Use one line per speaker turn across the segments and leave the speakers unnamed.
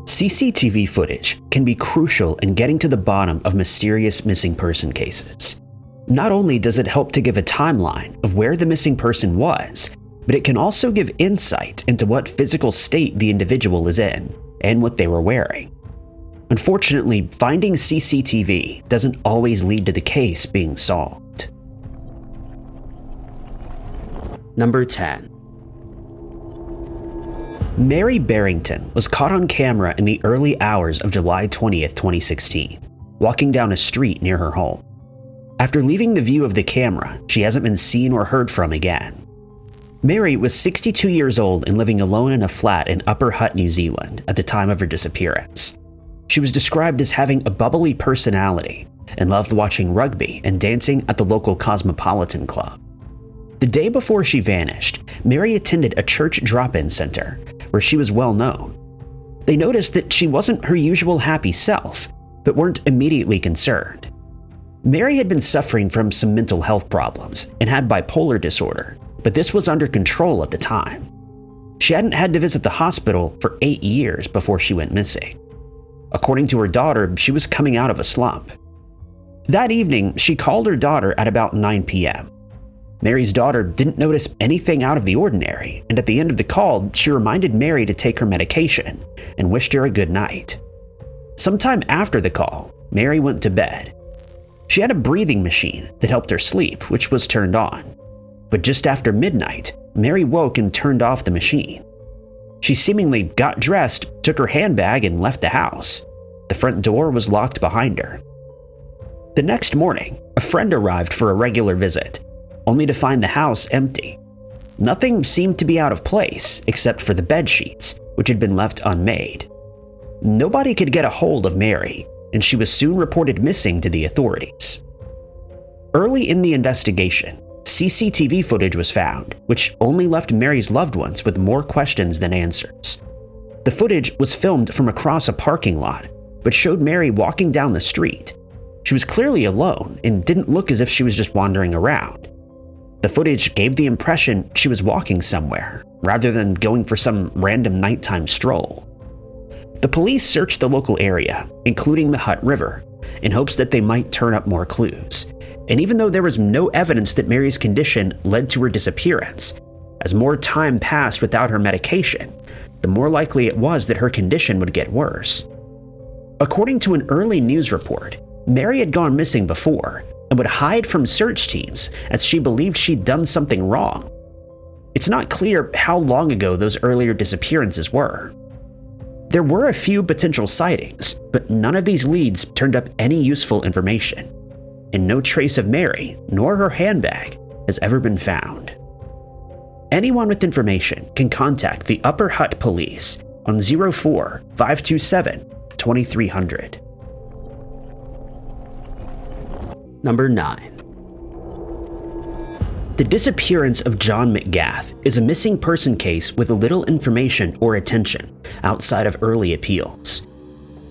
CCTV footage can be crucial in getting to the bottom of mysterious missing person cases. Not only does it help to give a timeline of where the missing person was, but it can also give insight into what physical state the individual is in and what they were wearing. Unfortunately, finding CCTV doesn't always lead to the case being solved. Number 10. Mary Barrington was caught on camera in the early hours of July 20th, 2016, walking down a street near her home. After leaving the view of the camera, she hasn't been seen or heard from again. Mary was 62 years old and living alone in a flat in Upper Hutt, New Zealand at the time of her disappearance. She was described as having a bubbly personality and loved watching rugby and dancing at the local Cosmopolitan Club. The day before she vanished, Mary attended a church drop-in center where she was well known. They noticed that she wasn't her usual happy self, but weren't immediately concerned. Mary had been suffering from some mental health problems and had bipolar disorder, but this was under control at the time. She hadn't had to visit the hospital for 8 years before she went missing. According to her daughter, she was coming out of a slump. That evening, she called her daughter at about 9 p.m. Mary's daughter didn't notice anything out of the ordinary, and at the end of the call, she reminded Mary to take her medication and wished her a good night. Sometime after the call, Mary went to bed. She had a breathing machine that helped her sleep, which was turned on. But just after midnight, Mary woke and turned off the machine. She seemingly got dressed, took her handbag, and left the house. The front door was locked behind her. The next morning, a friend arrived for a regular visit, only to find the house empty. Nothing seemed to be out of place except for the bed sheets, which had been left unmade. Nobody could get a hold of Mary, and she was soon reported missing to the authorities. Early in the investigation, CCTV footage was found, which only left Mary's loved ones with more questions than answers. The footage was filmed from across a parking lot, but showed Mary walking down the street. She was clearly alone and didn't look as if she was just wandering around. The footage gave the impression she was walking somewhere, rather than going for some random nighttime stroll. The police searched the local area, including the Hutt River, in hopes that they might turn up more clues. And even though there was no evidence that Mary's condition led to her disappearance, as more time passed without her medication, the more likely it was that her condition would get worse. According to an early news report, Mary had gone missing before and would hide from search teams as she believed she'd done something wrong. It's not clear how long ago those earlier disappearances were. There were a few potential sightings, but none of these leads turned up any useful information, and no trace of Mary nor her handbag has ever been found. Anyone with information can contact the Upper Hutt Police on 04-527-2300. Number 9. The disappearance of John McGath is a missing person case with little information or attention outside of early appeals.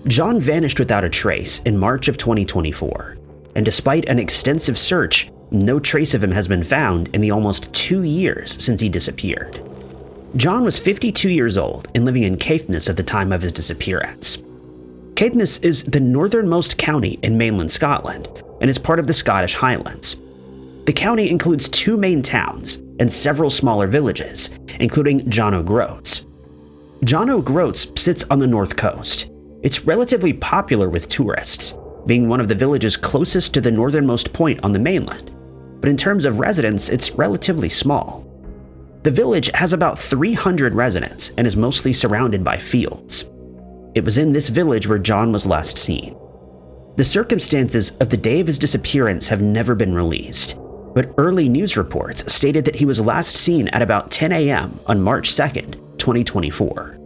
John vanished without a trace in March of 2024, and despite an extensive search, no trace of him has been found in the almost 2 years since he disappeared. John was 52 years old and living in Caithness at the time of his disappearance. Caithness is the northernmost county in mainland Scotland and is part of the Scottish Highlands. The county includes 2 main towns and several smaller villages, including John O'Groats. John O'Groats sits on the north coast. It's relatively popular with tourists, being one of the villages closest to the northernmost point on the mainland, but in terms of residents, it's relatively small. The village has about 300 residents and is mostly surrounded by fields. It was in this village where John was last seen. The circumstances of the day of his disappearance have never been released, but early news reports stated that he was last seen at about 10 a.m. on March 2nd, 2024.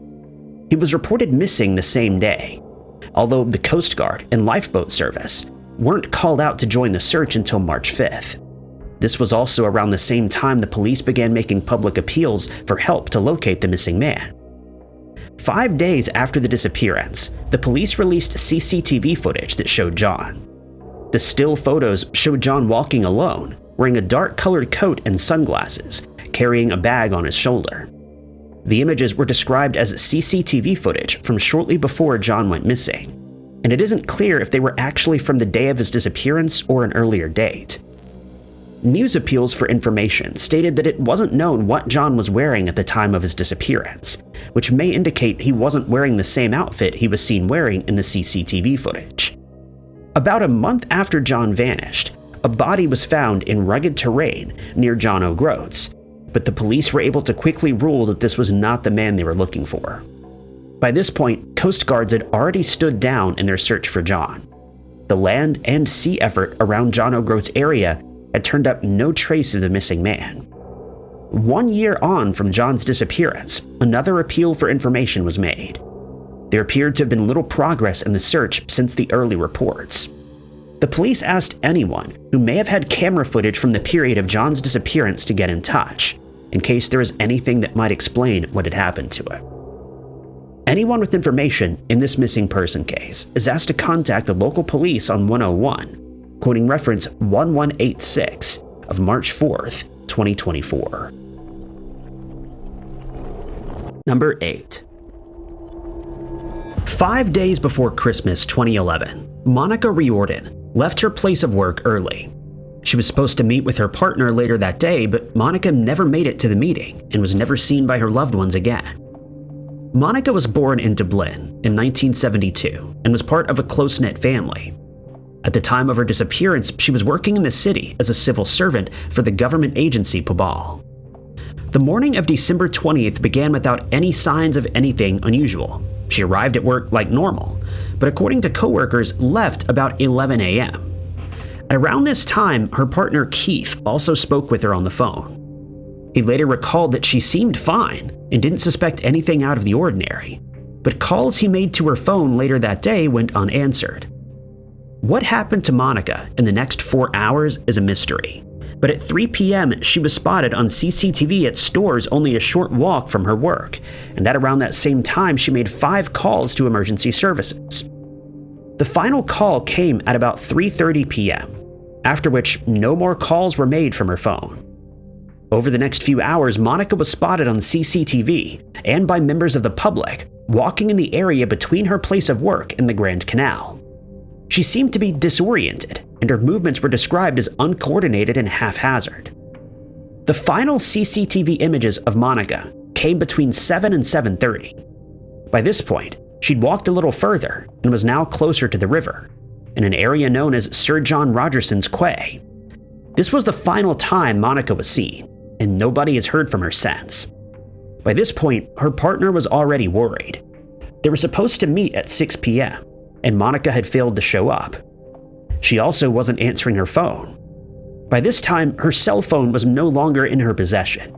He was reported missing the same day, although the Coast Guard and lifeboat service weren't called out to join the search until March 5th. This was also around the same time the police began making public appeals for help to locate the missing man. 5 days after the disappearance, the police released CCTV footage that showed John. The still photos showed John walking alone, wearing a dark-colored coat and sunglasses, carrying a bag on his shoulder. The images were described as CCTV footage from shortly before John went missing, and it isn't clear if they were actually from the day of his disappearance or an earlier date. News appeals for information stated that it wasn't known what John was wearing at the time of his disappearance, which may indicate he wasn't wearing the same outfit he was seen wearing in the CCTV footage. About a month after John vanished, a body was found in rugged terrain near John O'Groats, but the police were able to quickly rule that this was not the man they were looking for. By this point, Coast Guards had already stood down in their search for John. The land and sea effort around John O'Groats' area had turned up no trace of the missing man. 1 year on from John's disappearance, another appeal for information was made. There appeared to have been little progress in the search since the early reports. The police asked anyone who may have had camera footage from the period of John's disappearance to get in touch, in case there was anything that might explain what had happened to him. Anyone with information in this missing person case is asked to contact the local police on 101, quoting reference 1186 of March 4th, 2024. Number 8. 5 days before Christmas 2011, Monica Reordan left her place of work early. She was supposed to meet with her partner later that day, but Monica never made it to the meeting and was never seen by her loved ones again. Monica was born in Dublin in 1972 and was part of a close-knit family. At the time of her disappearance, she was working in the city as a civil servant for the government agency Pobal. The morning of December 20th began without any signs of anything unusual. She arrived at work like normal, but according to coworkers, left about 11 a.m. At around this time, her partner Keith also spoke with her on the phone. He later recalled that she seemed fine and didn't suspect anything out of the ordinary, but calls he made to her phone later that day went unanswered. What happened to Monica in the next 4 hours is a mystery, but at 3 p.m. she was spotted on CCTV at stores only a short walk from her work, and at around that same time she made 5 calls to emergency services. The final call came at about 3:30 p.m., after which no more calls were made from her phone. Over the next few hours, Monica was spotted on CCTV and by members of the public walking in the area between her place of work and the Grand Canal. She seemed to be disoriented, and her movements were described as uncoordinated and haphazard. The final CCTV images of Monica came between 7 and 7:30. By this point, she'd walked a little further and was now closer to the river, in an area known as Sir John Rogerson's Quay. This was the final time Monica was seen, and nobody has heard from her since. By this point, her partner was already worried. They were supposed to meet at 6 p.m., and Monica had failed to show up. She also wasn't answering her phone. By this time, her cell phone was no longer in her possession.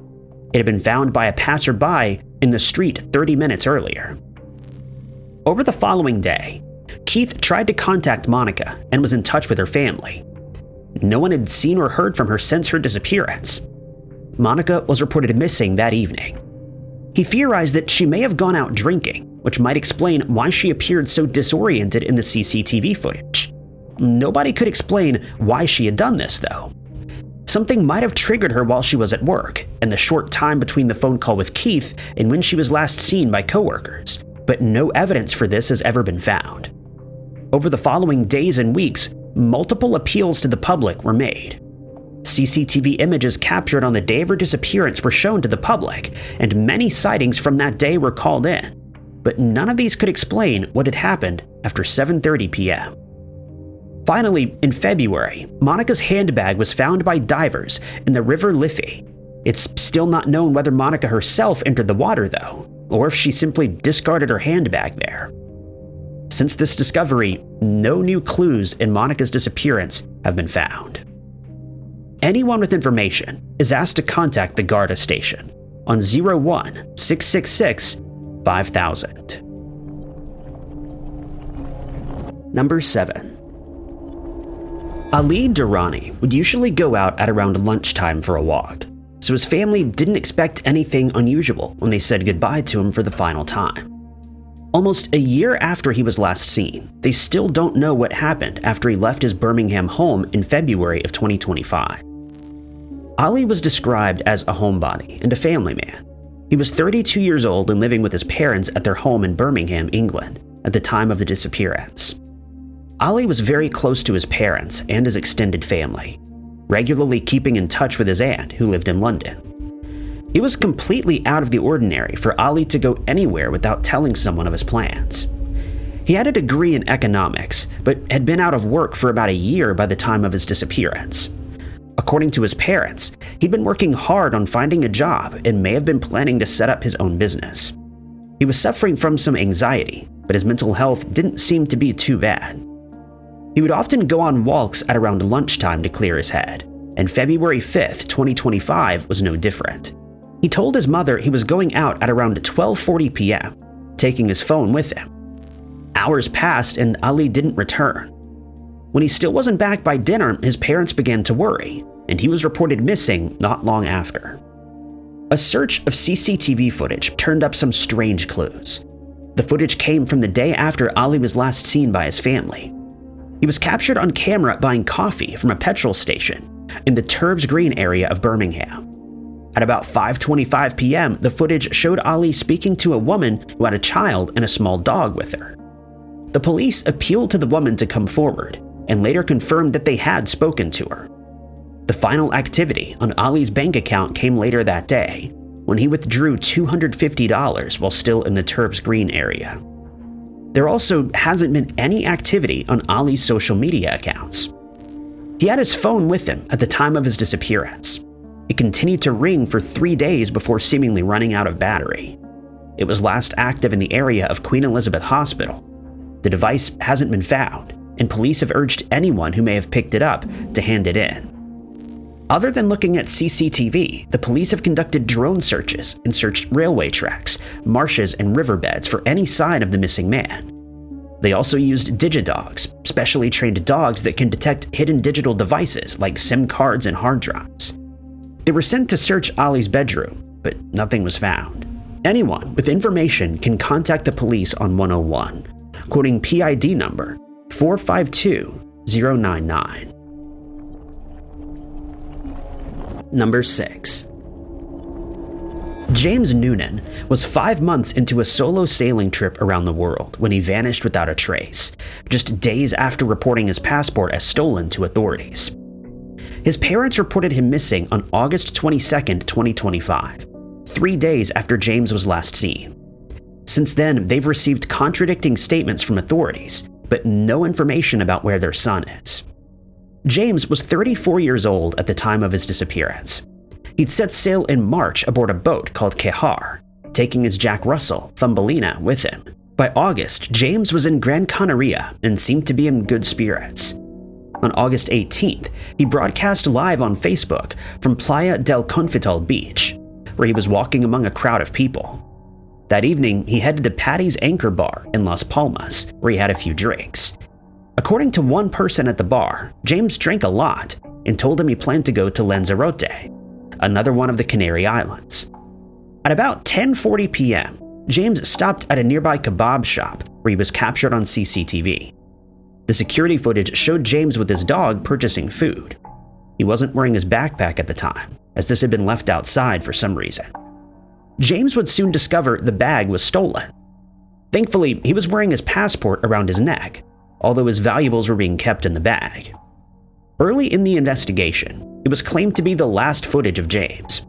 It had been found by a passerby in the street 30 minutes earlier. Over the following day, Keith tried to contact Monica and was in touch with her family. No one had seen or heard from her since her disappearance. Monica was reported missing that evening. He theorized that she may have gone out drinking, which might explain why she appeared so disoriented in the CCTV footage. Nobody could explain why she had done this, though. Something might have triggered her while she was at work, and the short time between the phone call with Keith and when she was last seen by coworkers, but no evidence for this has ever been found. Over the following days and weeks, multiple appeals to the public were made. CCTV images captured on the day of her disappearance were shown to the public, and many sightings from that day were called in, but none of these could explain what had happened after 7:30 p.m. Finally, in February, Monica's handbag was found by divers in the River Liffey. It's still not known whether Monica herself entered the water, though, or if she simply discarded her handbag there. Since this discovery, no new clues in Monica's disappearance have been found. Anyone with information is asked to contact the Garda station on 01-666-5000. Number 7. Ali Durrani would usually go out at around lunchtime for a walk, so his family didn't expect anything unusual when they said goodbye to him for the final time. Almost a year after he was last seen, they still don't know what happened after he left his Birmingham home in February of 2025. Ali was described as a homebody and a family man. He was 32 years old and living with his parents at their home in Birmingham, England, at the time of the disappearance. Ali was very close to his parents and his extended family, regularly keeping in touch with his aunt, who lived in London. It was completely out of the ordinary for Ali to go anywhere without telling someone of his plans. He had a degree in economics, but had been out of work for about a year by the time of his disappearance. According to his parents, he'd been working hard on finding a job and may have been planning to set up his own business. He was suffering from some anxiety, but his mental health didn't seem to be too bad. He would often go on walks at around lunchtime to clear his head, and February 5th, 2025 was no different. He told his mother he was going out at around 12:40 p.m., taking his phone with him. Hours passed and Ali didn't return. When he still wasn't back by dinner, his parents began to worry, and he was reported missing not long after. A search of CCTV footage turned up some strange clues. The footage came from the day after Ali was last seen by his family. He was captured on camera buying coffee from a petrol station in the Turves Green area of Birmingham. At about 5:25 p.m., the footage showed Ali speaking to a woman who had a child and a small dog with her. The police appealed to the woman to come forward and later confirmed that they had spoken to her. The final activity on Ali's bank account came later that day, when he withdrew $250 while still in the Turves Green area. There also hasn't been any activity on Ali's social media accounts. He had his phone with him at the time of his disappearance. It continued to ring for 3 days before seemingly running out of battery. It was last active in the area of Queen Elizabeth Hospital. The device hasn't been found, and police have urged anyone who may have picked it up to hand it in. Other than looking at CCTV, the police have conducted drone searches and searched railway tracks, marshes, and riverbeds for any sign of the missing man. They also used digidogs, specially trained dogs that can detect hidden digital devices like SIM cards and hard drives. They were sent to search Ali's bedroom, but nothing was found. Anyone with information can contact the police on 101, quoting PID number 452099. Number 6. James Noonan was 5 months into a solo sailing trip around the world when he vanished without a trace, just days after reporting his passport as stolen to authorities. His parents reported him missing on August 22, 2025, 3 days after James was last seen. Since then, they've received contradicting statements from authorities, but no information about where their son is. James was 34 years old at the time of his disappearance. He'd set sail in March aboard a boat called Kehar, taking his Jack Russell, Thumbelina, with him. By August, James was in Gran Canaria and seemed to be in good spirits. On August 18th, he broadcast live on Facebook from Playa del Confital Beach, where he was walking among a crowd of people. That evening, he headed to Patty's Anchor Bar in Las Palmas, where he had a few drinks. According to one person at the bar, James drank a lot and told him he planned to go to Lanzarote, another one of the Canary Islands. At about 10:40 p.m., James stopped at a nearby kebab shop where he was captured on CCTV. The security footage showed James with his dog purchasing food. He wasn't wearing his backpack at the time, as this had been left outside for some reason. James would soon discover the bag was stolen. Thankfully, he was wearing his passport around his neck, although his valuables were being kept in the bag. Early in the investigation, it was claimed to be the last footage of James.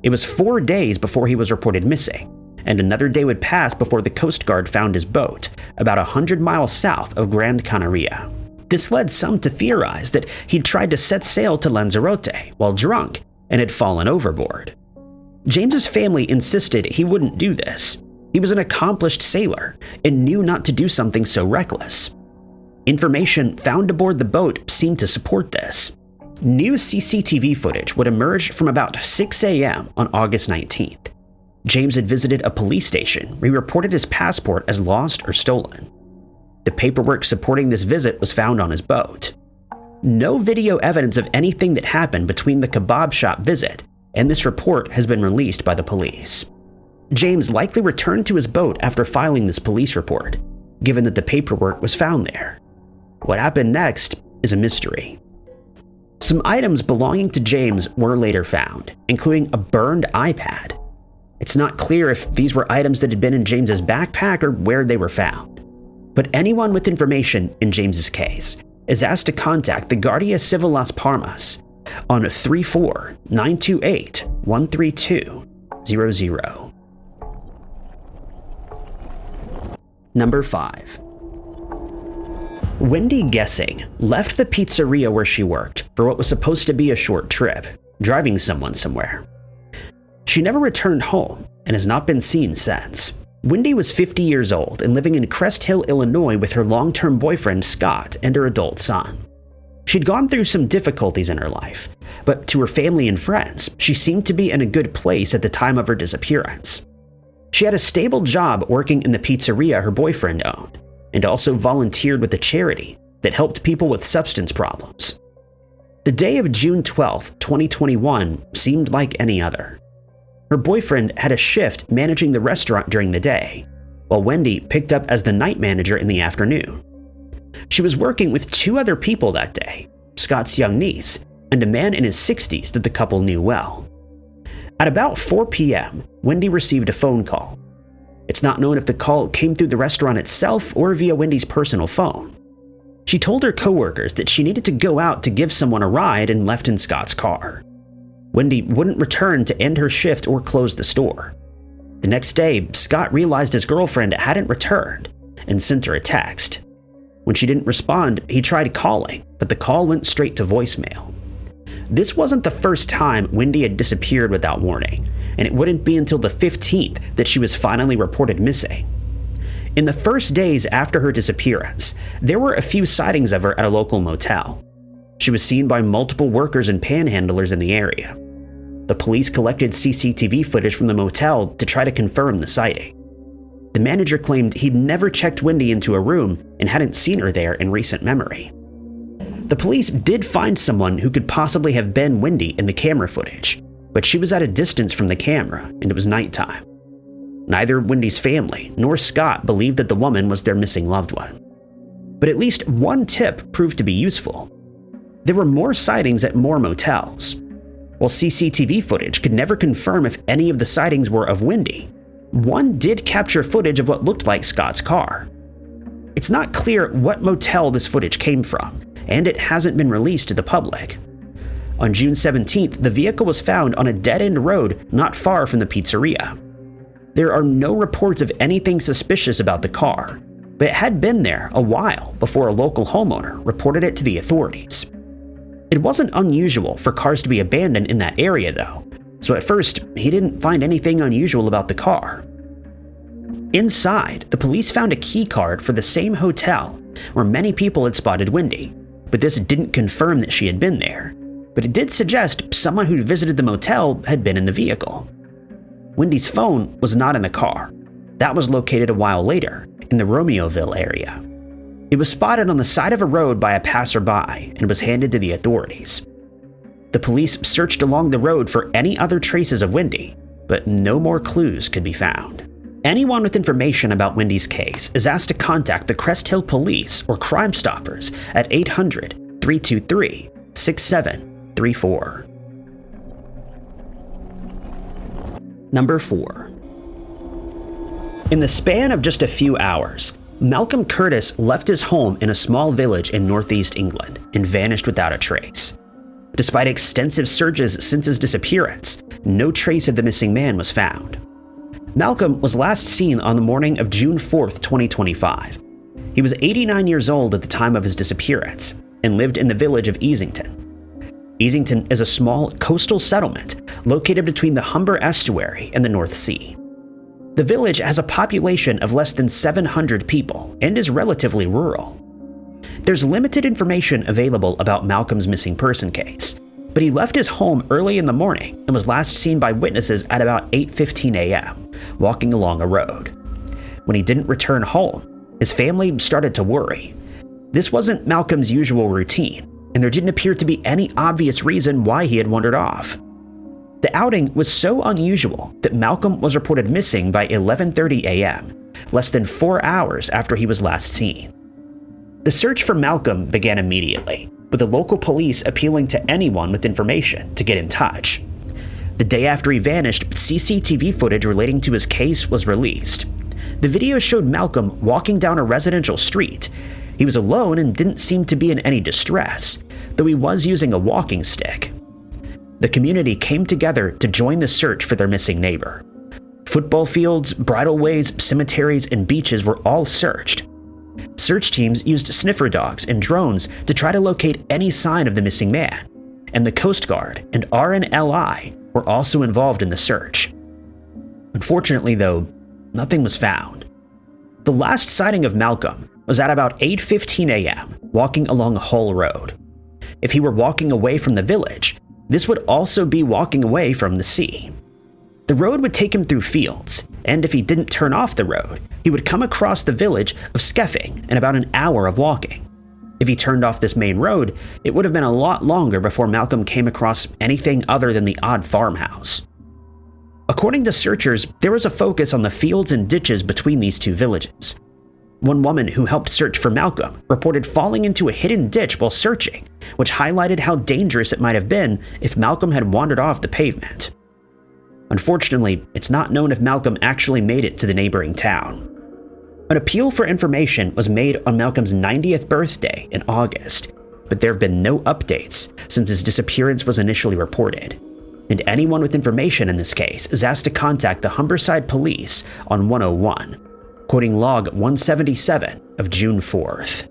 It was 4 days before he was reported missing, and another day would pass before the Coast Guard found his boat, about 100 miles south of Gran Canaria. This led some to theorize that he'd tried to set sail to Lanzarote while drunk and had fallen overboard. James's family insisted he wouldn't do this. He was an accomplished sailor and knew not to do something so reckless. Information found aboard the boat seemed to support this. New CCTV footage would emerge from about 6 a.m. on August 19th. James had visited a police station where he reported his passport as lost or stolen. The paperwork supporting this visit was found on his boat. No video evidence of anything that happened between the kebab shop visit and this report has been released by the police. James likely returned to his boat after filing this police report, given that the paperwork was found there. What happened next is a mystery. Some items belonging to James were later found, including a burned iPad. It's not clear if these were items that had been in James's backpack or where they were found. But anyone with information in James's case is asked to contact the Guardia Civil Las Palmas on 34-928-13200. Number 5. Wendy Gessing left the pizzeria where she worked for what was supposed to be a short trip, driving someone somewhere. She never returned home and has not been seen since. Wendy was 50 years old and living in Crest Hill, Illinois with her long-term boyfriend Scott and her adult son. She'd gone through some difficulties in her life, but to her family and friends, she seemed to be in a good place at the time of her disappearance. She had a stable job working in the pizzeria her boyfriend owned, and also volunteered with a charity that helped people with substance problems. The day of June 12, 2021 seemed like any other. Her boyfriend had a shift managing the restaurant during the day, while Wendy picked up as the night manager in the afternoon. She was working with 2 other people that day, Scott's young niece and a man in his 60s that the couple knew well. At about 4 p.m., Wendy received a phone call. It's not known if the call came through the restaurant itself or via Wendy's personal phone. She told her coworkers that she needed to go out to give someone a ride and left in Scott's car. Wendy wouldn't return to end her shift or close the store. The next day, Scott realized his girlfriend hadn't returned and sent her a text. When she didn't respond, he tried calling, but the call went straight to voicemail. This wasn't the first time Wendy had disappeared without warning, and it wouldn't be until the 15th that she was finally reported missing. In the first days after her disappearance, there were a few sightings of her at a local motel. She was seen by multiple workers and panhandlers in the area. The police collected CCTV footage from the motel to try to confirm the sighting. The manager claimed he'd never checked Wendy into a room and hadn't seen her there in recent memory. The police did find someone who could possibly have been Wendy in the camera footage, but she was at a distance from the camera and it was nighttime. Neither Wendy's family nor Scott believed that the woman was their missing loved one. But at least one tip proved to be useful. There were more sightings at more motels. While CCTV footage could never confirm if any of the sightings were of Wendy, one did capture footage of what looked like Scott's car. It's not clear what motel this footage came from, and it hasn't been released to the public. On June 17th, the vehicle was found on a dead-end road not far from the pizzeria. There are no reports of anything suspicious about the car, but it had been there a while before a local homeowner reported it to the authorities. It wasn't unusual for cars to be abandoned in that area though, so at first he didn't find anything unusual about the car. Inside, the police found a key card for the same hotel where many people had spotted Wendy, but this didn't confirm that she had been there. But it did suggest someone who'd visited the motel had been in the vehicle. Wendy's phone was not in the car. That was located a while later in the Romeoville area. It was spotted on the side of a road by a passerby and was handed to the authorities. The police searched along the road for any other traces of Wendy, but no more clues could be found. Anyone with information about Wendy's case is asked to contact the Crest Hill Police or Crime Stoppers at 800-323-6734. Number 4. In the span of just a few hours, Malcolm Curtis left his home in a small village in northeast England and vanished without a trace. Despite extensive searches since his disappearance, no trace of the missing man was found. Malcolm was last seen on the morning of June 4th, 2025. He was 89 years old at the time of his disappearance and lived in the village of Easington. Easington is a small coastal settlement located between the Humber Estuary and the North Sea. The village has a population of less than 700 people and is relatively rural. There's limited information available about Malcolm's missing person case, but he left his home early in the morning and was last seen by witnesses at about 8:15 a.m., walking along a road. When he didn't return home, his family started to worry. This wasn't Malcolm's usual routine, and there didn't appear to be any obvious reason why he had wandered off. The outing was so unusual that Malcolm was reported missing by 11:30 a.m., less than 4 hours after he was last seen. The search for Malcolm began immediately, with the local police appealing to anyone with information to get in touch. The day after he vanished, CCTV footage relating to his case was released. The video showed Malcolm walking down a residential street. He was alone and didn't seem to be in any distress, though he was using a walking stick. The community came together to join the search for their missing neighbor. Football fields, bridleways, cemeteries, and beaches were all searched. Search teams used sniffer dogs and drones to try to locate any sign of the missing man, and the Coast Guard and RNLI were also involved in the search. Unfortunately, though, nothing was found. The last sighting of Malcolm was at about 8:15 a.m., walking along Hull Road. If he were walking away from the village, this would also be walking away from the sea. The road would take him through fields, and if he didn't turn off the road, he would come across the village of Skeffing in about an hour of walking. If he turned off this main road, it would have been a lot longer before Malcolm came across anything other than the odd farmhouse. According to searchers, there was a focus on the fields and ditches between these two villages. One woman who helped search for Malcolm reported falling into a hidden ditch while searching, which highlighted how dangerous it might have been if Malcolm had wandered off the pavement. Unfortunately, it's not known if Malcolm actually made it to the neighboring town. An appeal for information was made on Malcolm's 90th birthday in August, but there have been no updates since his disappearance was initially reported. And anyone with information in this case is asked to contact the Humberside Police on 101, quoting log 177 of June 4th.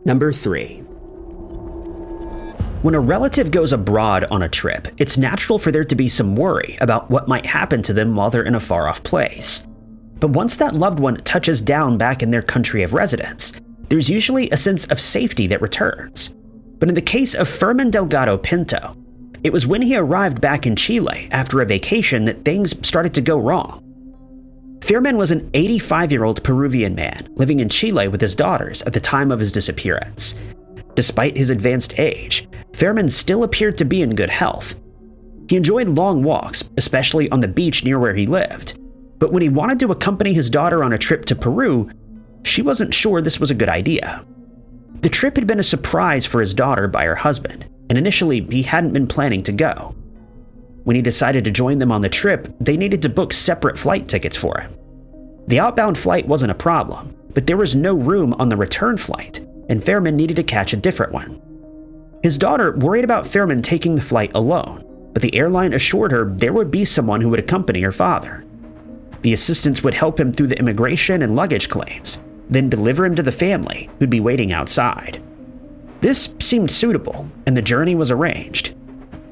Number 3. When a relative goes abroad on a trip, it's natural for there to be some worry about what might happen to them while they're in a far-off place. But once that loved one touches down back in their country of residence, there's usually a sense of safety that returns. But in the case of Fermín Delgado Pinto, it was when he arrived back in Chile after a vacation that things started to go wrong. Fermín was an 85-year-old Peruvian man living in Chile with his daughters at the time of his disappearance. Despite his advanced age, Fermín still appeared to be in good health. He enjoyed long walks, especially on the beach near where he lived. But when he wanted to accompany his daughter on a trip to Peru, she wasn't sure this was a good idea. The trip had been a surprise for his daughter by her husband, and initially he hadn't been planning to go. When he decided to join them on the trip, they needed to book separate flight tickets for him. The outbound flight wasn't a problem, but there was no room on the return flight, and Fermín needed to catch a different one. His daughter worried about Fermín taking the flight alone, but the airline assured her there would be someone who would accompany her father. The assistants would help him through the immigration and luggage claims, then deliver him to the family who'd be waiting outside. This seemed suitable, and the journey was arranged.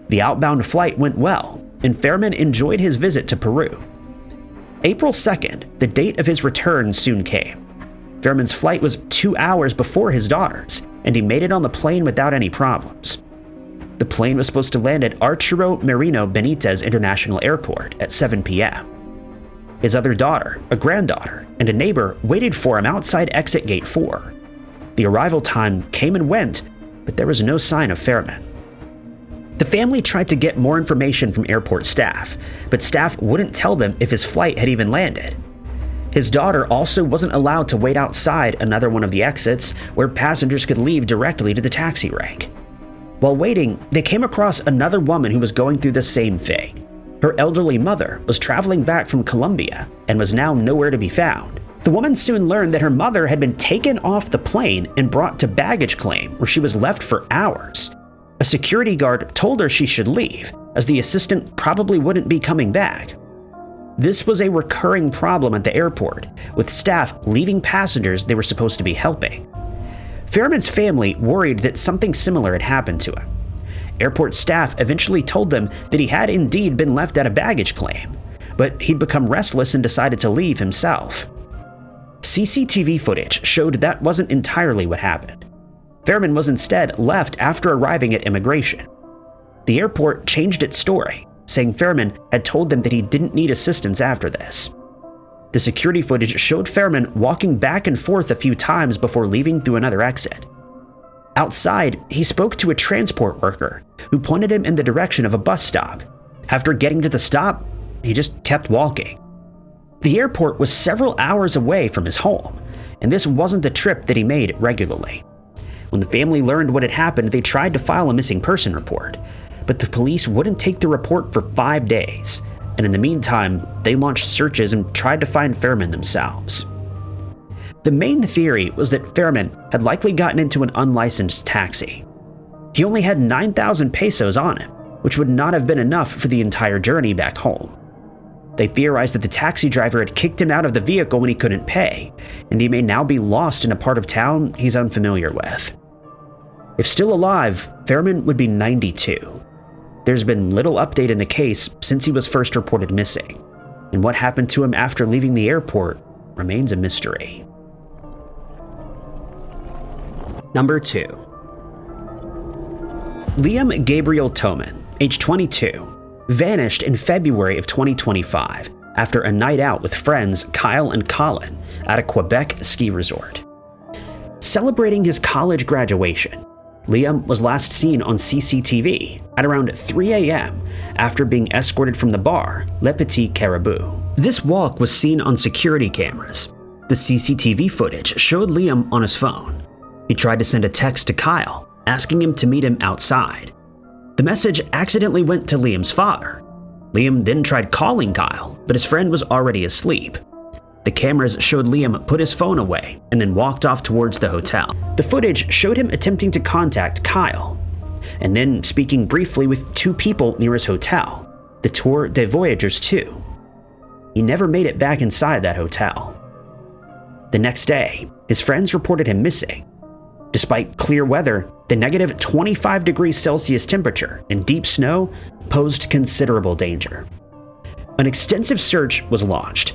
The outbound flight went well, and Fermín enjoyed his visit to Peru. April 2nd, the date of his return, soon came. Fermín's flight was 2 hours before his daughter's, and he made it on the plane without any problems. The plane was supposed to land at Arturo Merino Benítez International Airport at 7 p.m. His other daughter, a granddaughter, and a neighbor waited for him outside exit gate 4. The arrival time came and went, but there was no sign of Fermín. The family tried to get more information from airport staff, but staff wouldn't tell them if his flight had even landed. His daughter also wasn't allowed to wait outside another one of the exits where passengers could leave directly to the taxi rank. While waiting, they came across another woman who was going through the same thing. Her elderly mother was traveling back from Colombia and was now nowhere to be found. The woman soon learned that her mother had been taken off the plane and brought to baggage claim, where she was left for hours. A security guard told her she should leave, as the assistant probably wouldn't be coming back. This was a recurring problem at the airport, with staff leaving passengers they were supposed to be helping. Fermín's family worried that something similar had happened to him. Airport staff eventually told them that he had indeed been left at a baggage claim, but he'd become restless and decided to leave himself. CCTV footage showed that wasn't entirely what happened. Fermín was instead left after arriving at immigration. The airport changed its story, saying Fermín had told them that he didn't need assistance after this. The security footage showed Fermín walking back and forth a few times before leaving through another exit. Outside, he spoke to a transport worker who pointed him in the direction of a bus stop. After getting to the stop, he just kept walking. The airport was several hours away from his home, and this wasn't a trip that he made regularly. When the family learned what had happened, they tried to file a missing person report, but the police wouldn't take the report for 5 days, and in the meantime, they launched searches and tried to find Fermín themselves. The main theory was that Fermín had likely gotten into an unlicensed taxi. He only had 9,000 pesos on him, which would not have been enough for the entire journey back home. They theorized that the taxi driver had kicked him out of the vehicle when he couldn't pay, and he may now be lost in a part of town he's unfamiliar with. If still alive, Fermín would be 92. There's been little update in the case since he was first reported missing, and what happened to him after leaving the airport remains a mystery. Number 2. Liam Gabriel Tolman, age 22, vanished in February of 2025 after a night out with friends Kyle and Colin at a Quebec ski resort. Celebrating his college graduation, Liam was last seen on CCTV at around 3 a.m. after being escorted from the bar Le Petit Caribou. This walk was seen on security cameras. The CCTV footage showed Liam on his phone. He tried to send a text to Kyle, asking him to meet him outside. The message accidentally went to Liam's father. Liam then tried calling Kyle, but his friend was already asleep. The cameras showed Liam put his phone away and then walked off towards the hotel. The footage showed him attempting to contact Kyle, and then speaking briefly with 2 people near his hotel, the Tour des Voyageurs 2. He never made it back inside that hotel. The next day, his friends reported him missing. Despite clear weather, the negative 25 degrees Celsius temperature and deep snow posed considerable danger. An extensive search was launched.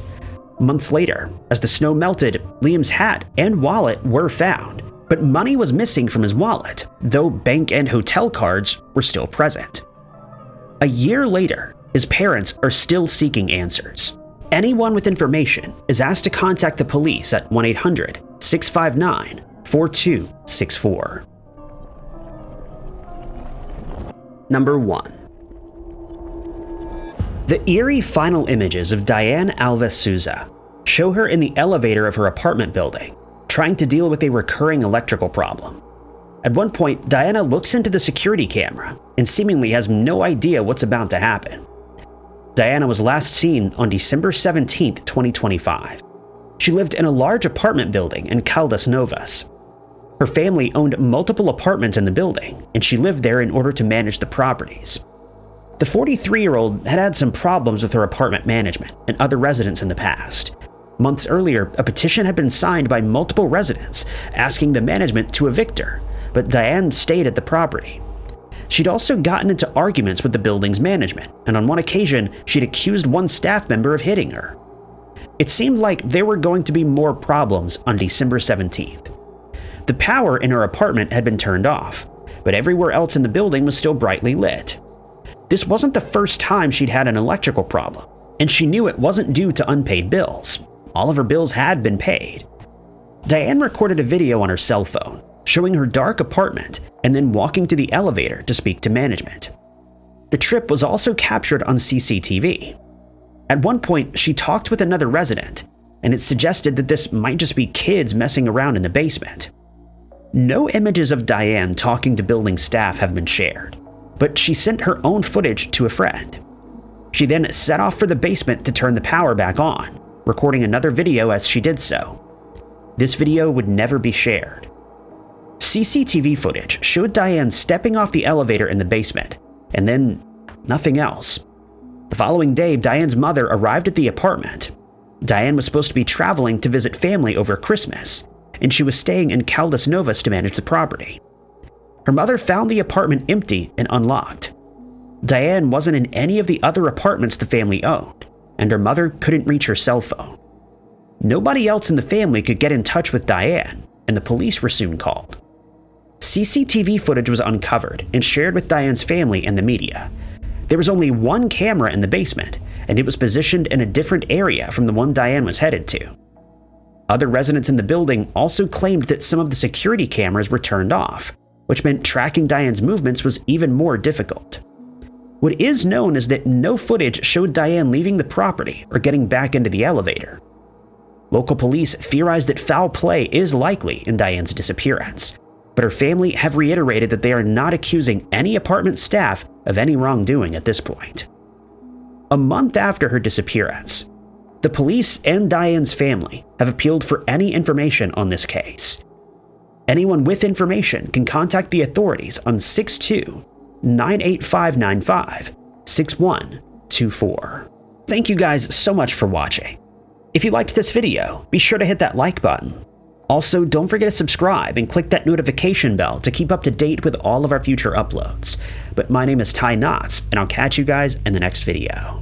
Months later, as the snow melted, Liam's hat and wallet were found, but money was missing from his wallet, though bank and hotel cards were still present. A year later, his parents are still seeking answers. Anyone with information is asked to contact the police at 1-800-659-4264. Number 1. The eerie final images of Diane Alves Souza show her in the elevator of her apartment building, trying to deal with a recurring electrical problem. At one point, Diana looks into the security camera and seemingly has no idea what's about to happen. Diana was last seen on December 17, 2025. She lived in a large apartment building in Caldas Novas. Her family owned multiple apartments in the building, and she lived there in order to manage the properties. The 43-year-old had had some problems with her apartment management and other residents in the past. Months earlier, a petition had been signed by multiple residents asking the management to evict her, but Diane stayed at the property. She'd also gotten into arguments with the building's management, and on one occasion, she'd accused one staff member of hitting her. It seemed like there were going to be more problems on December 17th. The power in her apartment had been turned off, but everywhere else in the building was still brightly lit. This wasn't the first time she'd had an electrical problem, and she knew it wasn't due to unpaid bills. All of her bills had been paid. Diane recorded a video on her cell phone, showing her dark apartment and then walking to the elevator to speak to management. The trip was also captured on CCTV. At one point, she talked with another resident, and it suggested that this might just be kids messing around in the basement. No images of Diane talking to building staff have been shared, but she sent her own footage to a friend. She then set off for the basement to turn the power back on, recording another video as she did so. This video would never be shared. CCTV footage showed Diane stepping off the elevator in the basement, and then nothing else. The following day, Diane's mother arrived at the apartment. Diane was supposed to be traveling to visit family over Christmas, and she was staying in Caldas Novas to manage the property. Her mother found the apartment empty and unlocked. Diane wasn't in any of the other apartments the family owned, and her mother couldn't reach her cell phone. Nobody else in the family could get in touch with Diane, and the police were soon called. CCTV footage was uncovered and shared with Diane's family and the media. There was only one camera in the basement, and it was positioned in a different area from the one Diane was headed to. Other residents in the building also claimed that some of the security cameras were turned off, which meant tracking Diane's movements was even more difficult. What is known is that no footage showed Diane leaving the property or getting back into the elevator. Local police theorized that foul play is likely in Diane's disappearance, but her family have reiterated that they are not accusing any apartment staff of any wrongdoing at this point. A month after her disappearance, the police and Diane's family have appealed for any information on this case. Anyone with information can contact the authorities on 62-98595-6124. Thank you guys so much for watching. If you liked this video, be sure to hit that like button. Also, don't forget to subscribe and click that notification bell to keep up to date with all of our future uploads. But my name is Ty Knotts, and I'll catch you guys in the next video.